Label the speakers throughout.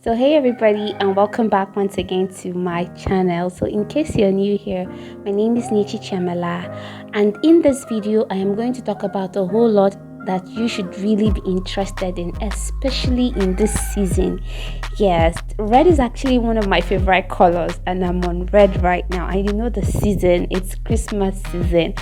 Speaker 1: So hey everybody, and welcome back once again to my channel. So in case you're new here, my name is Nyechi Chiemela, and in this video I am going to talk about a whole lot that you should really be interested in, especially in this season. Yes, red is actually one of my favorite colors, and I'm on red right now. And you know the season, it's Christmas season.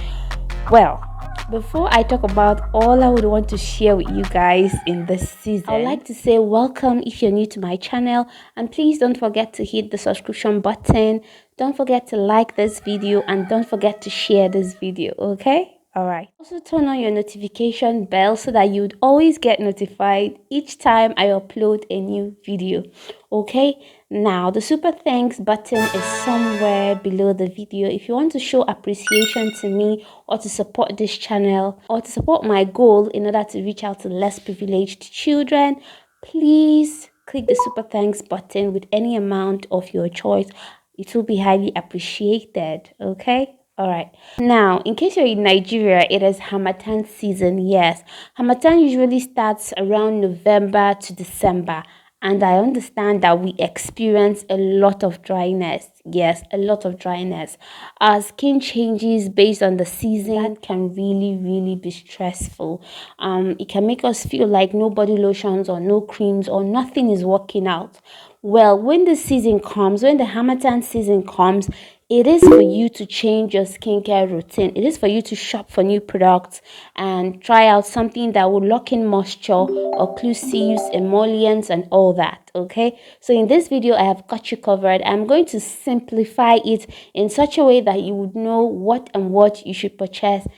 Speaker 1: Well, before I talk about all I would want to share with you guys in this season, I would like to say welcome if you're new to my channel, and please don't forget to hit the subscription button. Don't forget to like this video, and don't forget to share this video, okay? Alright. Also turn on your notification bell so that you would always get notified each time I upload a new video. Okay? Now the super thanks button is somewhere below the video. If you want to show appreciation to me, or to support this channel, or to support my goal in order to reach out to less privileged children, please click the super thanks button with any amount of your choice. It will be highly appreciated. Okay? All right. Now, in case you're in Nigeria, it is harmattan season. Yes, harmattan usually starts around November to December, and I understand that we experience a lot of dryness. Yes, a lot of dryness. Our skin changes based on the season. That can really be stressful. It can make us feel like no body lotions or no creams or nothing is working out. Well, when the season comes, when the harmattan season comes, it is for you to change your skincare routine. It is for you to shop for new products and try out something that will lock in moisture, occlusives, emollients, and all that. Okay, so in this video I have got you covered. I'm going to simplify it in such a way that you would know what and what you should purchase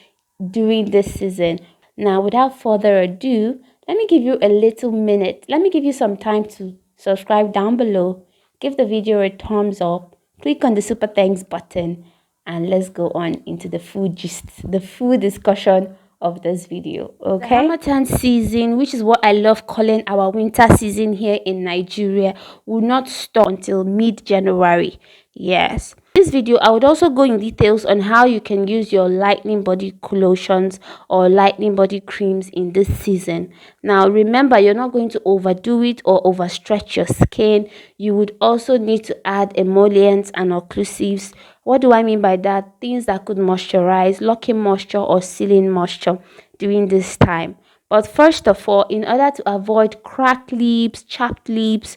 Speaker 1: during this season. Now, without further ado, let me give you a little minute. Let me give you some time to subscribe down below, give the video a thumbs up, click on the super thanks button, and let's go on into the food gist, the food discussion of this video. Okay, the harmattan season, which is what I love calling our winter season here in Nigeria, will not stop until mid-January. Yes, this video I would also go in details on how you can use your lightening body lotions or lightening body creams in this season. Now remember, you're not going to overdo it or overstretch your skin. You would also need to add emollients and occlusives. What do I mean by that? Things that could moisturize, lock in moisture or seal in moisture during this time. But first of all, in order to avoid cracked lips, chapped lips,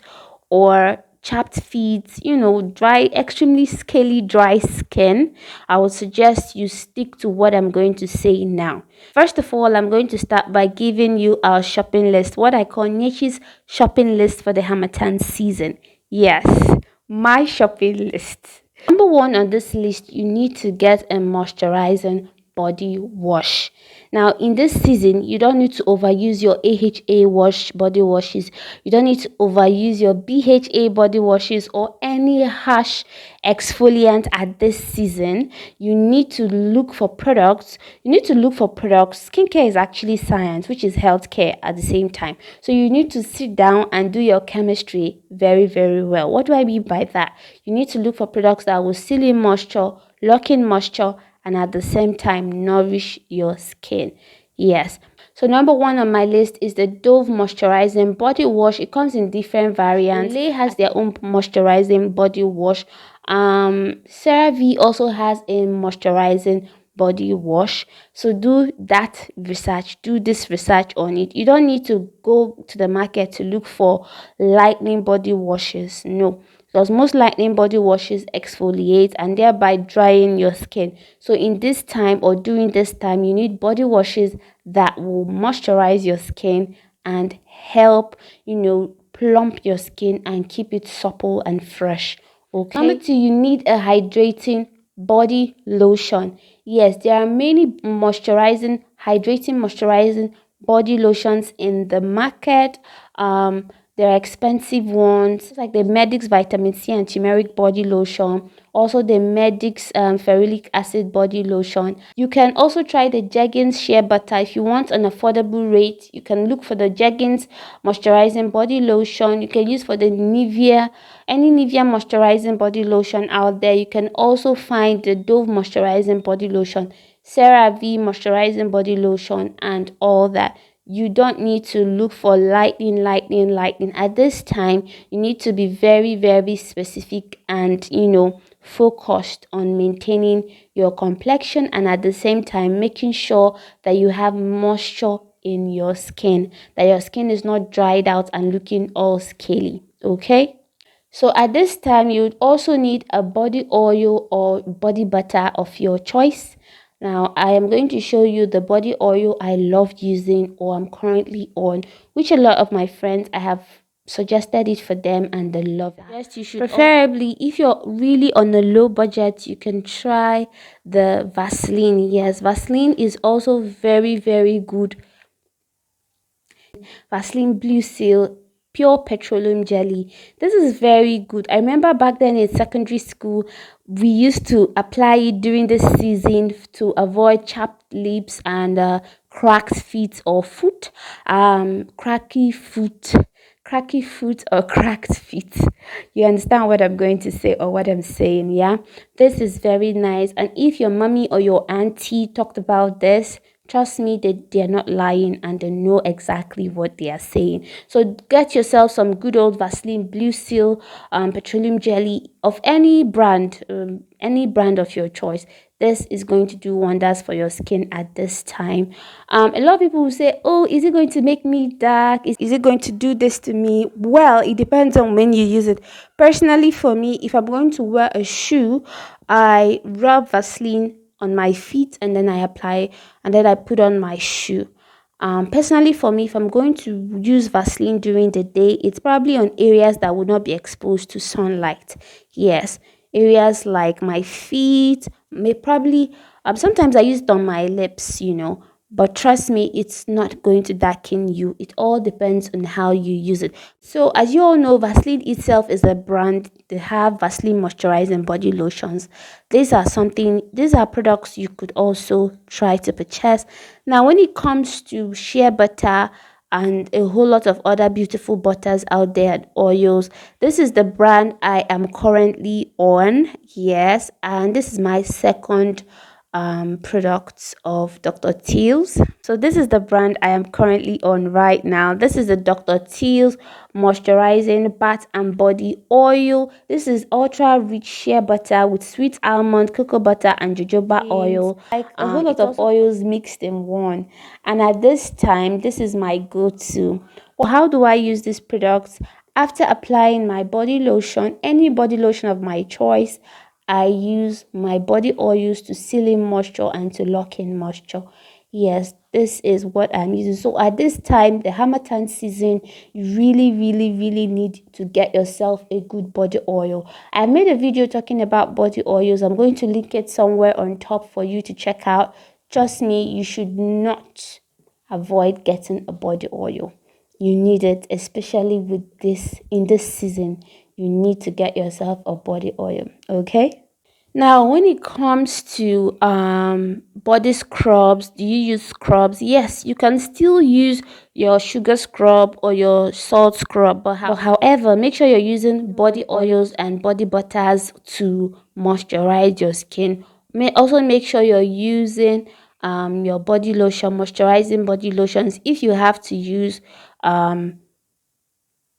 Speaker 1: or chapped feet, dry, extremely scaly, dry skin, I would suggest you stick to what I'm going to say now. First of all, I'm going to start by giving you our shopping list, what I call Nyechi's shopping list for the harmattan season. Yes, my shopping list. Number one on this list, you need to get a moisturizing body wash. Now in this season, you don't need to overuse your AHA body washes. You don't need to overuse your BHA body washes or any harsh exfoliant at this season. You need to look for products. Skincare is actually science, which is healthcare at the same time. So you need to sit down and do your chemistry very well. What do I mean by that? You need to look for products that will seal in moisture, lock in moisture, and at the same time nourish your skin. Yes, so number one on my list is the Dove moisturizing body wash. It comes in different variants. Lay has their own moisturizing body wash. CeraVe also has a moisturizing body wash. So do this research on it. You don't need to go to the market to look for lightening body washes. No, because most lightening body washes exfoliate and thereby drying your skin. So in this time or during this time, you need body washes that will moisturize your skin and help plump your skin and keep it supple and fresh. Okay, number two, you need a hydrating body lotion. Yes, there are many hydrating moisturizing body lotions in the market. There are expensive ones like the Medix vitamin C and turmeric body lotion, also the Medix ferulic acid body lotion. You can also try the Jergens shea butter. If you want an affordable rate, you can look for the Jergens moisturizing body lotion. You can use for the Nivea, any Nivea moisturizing body lotion out there. You can also find the Dove moisturizing body lotion, CeraVe moisturizing body lotion, and all that. you don't need to look for lightning. At this time, you need to be very, very specific and, focused on maintaining your complexion, and at the same time making sure that you have moisture in your skin, that your skin is not dried out and looking all scaly. Okay, so at this time, you would also need a body oil or body butter of your choice. Now, I am going to show you the body oil I love using or I'm currently on, which a lot of my friends, I have suggested it for them and they love that. Yes, you should. Preferably, if you're really on a low budget, you can try the Vaseline. Yes, Vaseline is also very, very good. Vaseline Blue Seal Pure Petroleum Jelly. This is very good. I remember back then in secondary school, we used to apply it during this season to avoid chapped lips and cracked feet or foot. Cracky foot or cracked feet. You understand what I'm going to say or what I'm saying? Yeah, this is very nice. And if your mommy or your auntie talked about this, trust me, they're not lying and they know exactly what they are saying. So get yourself some good old Vaseline Blue Seal petroleum jelly of any brand of your choice. This is going to do wonders for your skin at this time. A lot of people will say, oh, is it going to make me dark? Is it going to do this to me? Well, it depends on when you use it. Personally, for me, if I'm going to wear a shoe, I rub Vaseline on my feet and then I apply and then I put on my shoe. Personally, for me, if I'm going to use Vaseline during the day, it's probably on areas that would not be exposed to sunlight. Yes, areas like my feet, may probably, sometimes I use it on my lips, but trust me, it's not going to darken you. It all depends on how you use it. So as you all know, Vaseline itself is a brand. They have Vaseline moisturizing body lotions. These are products you could also try to purchase. Now, when it comes to shea butter and a whole lot of other beautiful butters out there and oils, this is the brand I am currently on. Yes, and this is my second products of Dr. Teal's. So this is the brand I am currently on right now. This is the Dr. Teal's moisturizing bath and body oil. This is ultra rich shea butter with sweet almond, cocoa butter and jojoba oil, like a whole lot of oils mixed in one. And at this time, this is my go-to. Well, how do I use these products? After applying my body lotion, any body lotion of my choice, I use my body oils to seal in moisture and to lock in moisture. Yes, this is what I'm using. So at this time, the harmattan season, you really, really, really need to get yourself a good body oil. I made a video talking about body oils. I'm going to link it somewhere on top for you to check out. Trust me, you should not avoid getting a body oil. You need it, especially with this in this season. You need to get yourself a body oil. Okay, now when it comes to body scrubs, do you use scrubs? Yes, you can still use your sugar scrub or your salt scrub, but however, make sure you're using body oils and body butters to moisturize your skin. Also make sure you're using your body lotion, moisturizing body lotions. If you have to use um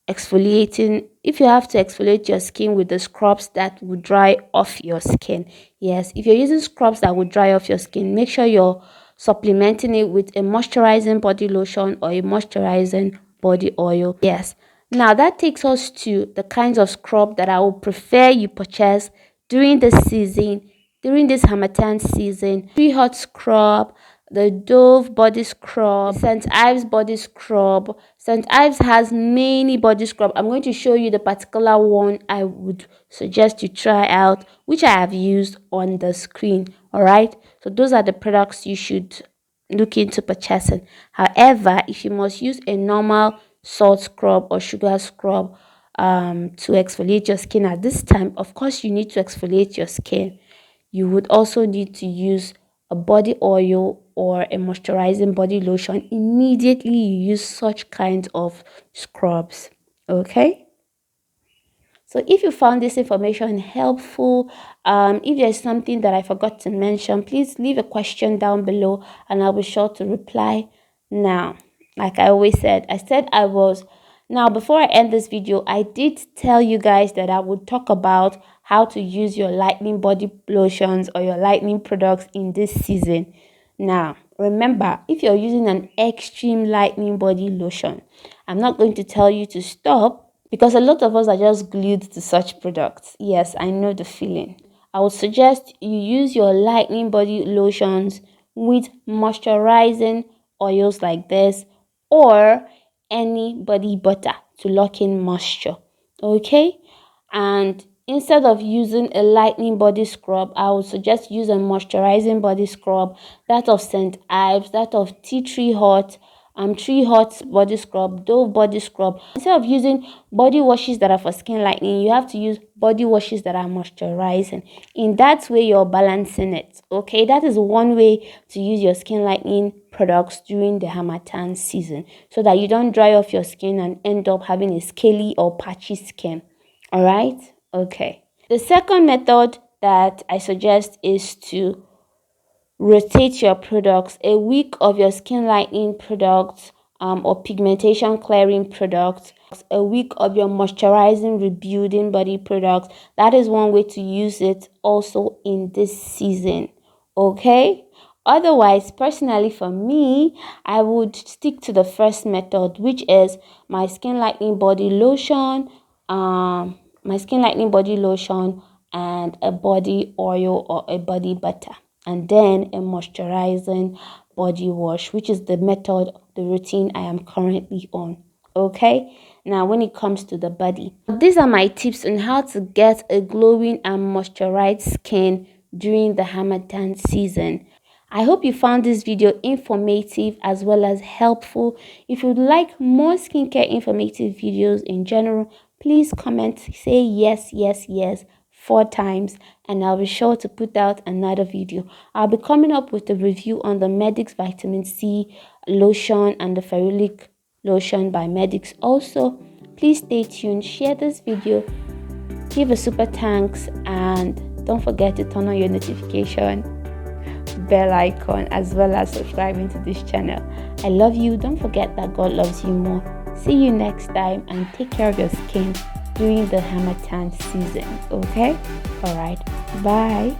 Speaker 1: exfoliating, if you have to exfoliate your skin with the scrubs that will dry off your skin. Yes, if you're using scrubs that will dry off your skin, make sure you're supplementing it with a moisturizing body lotion or a moisturizing body oil. Yes, now that takes us to the kinds of scrub that I would prefer you purchase during the season, during this harmattan season. Tree hot scrub, the Dove body scrub, St. Ives body scrub. St. Ives has many body scrub. I'm going to show you the particular one I would suggest you try out, which I have used on the screen. All right, so those are the products you should look into purchasing. However, if you must use a normal salt scrub or sugar scrub to exfoliate your skin at this time, of course you need to exfoliate your skin. You would also need to use a body oil or a moisturizing body lotion immediately you use such kinds of scrubs. Okay, so if you found this information helpful, if there's something that I forgot to mention, please leave a question down below and I'll be sure to reply. Now, Like I always said, I was. Now, before I end this video, I did tell you guys that I would talk about how to use your lightening body lotions or your lightening products in this season. Now, remember, if you're using an extreme lightening body lotion, I'm not going to tell you to stop because a lot of us are just glued to such products. Yes, I know the feeling. I would suggest you use your lightening body lotions with moisturizing oils like this, or any body butter to lock in moisture. Okay, and instead of using a lightening body scrub, I would suggest use a moisturizing body scrub, that of St. Ives, that of Tea Tree Hot, Tree Hot body scrub, Dove body scrub. Instead of using body washes that are for skin lightening, you have to use body washes that are moisturizing. In that way, you're balancing it. Okay, that is one way to use your skin lightening products during the harmattan season, so that you don't dry off your skin and end up having a scaly or patchy skin. All right, okay. The second method that I suggest is to rotate your products. A week of your skin lightening products or pigmentation clearing products, a week of your moisturizing rebuilding body products. That is one way to use it also in this season. Okay, otherwise, personally for me, I would stick to the first method, which is my skin lightening body lotion, my skin lightening body lotion, and a body oil or a body butter, and then a moisturizing body wash, which is the method, the routine I am currently on. Okay, now when it comes to the body, these are my tips on how to get a glowing and moisturized skin during the harmattan season. I hope you found this video informative as well as helpful. If you'd like more skincare informative videos in general, please comment, say yes, yes, yes 4 times, and I'll be sure to put out another video. I'll be coming up with a review on the Medix vitamin C lotion and the ferulic lotion by Medix. Also, please stay tuned, share this video, give a super thanks, and don't forget to turn on your notification bell icon as well as subscribing to this channel. I love you. Don't forget that God loves you more. See you next time, and take care of your skin during the harmattan season. Okay, all right, bye.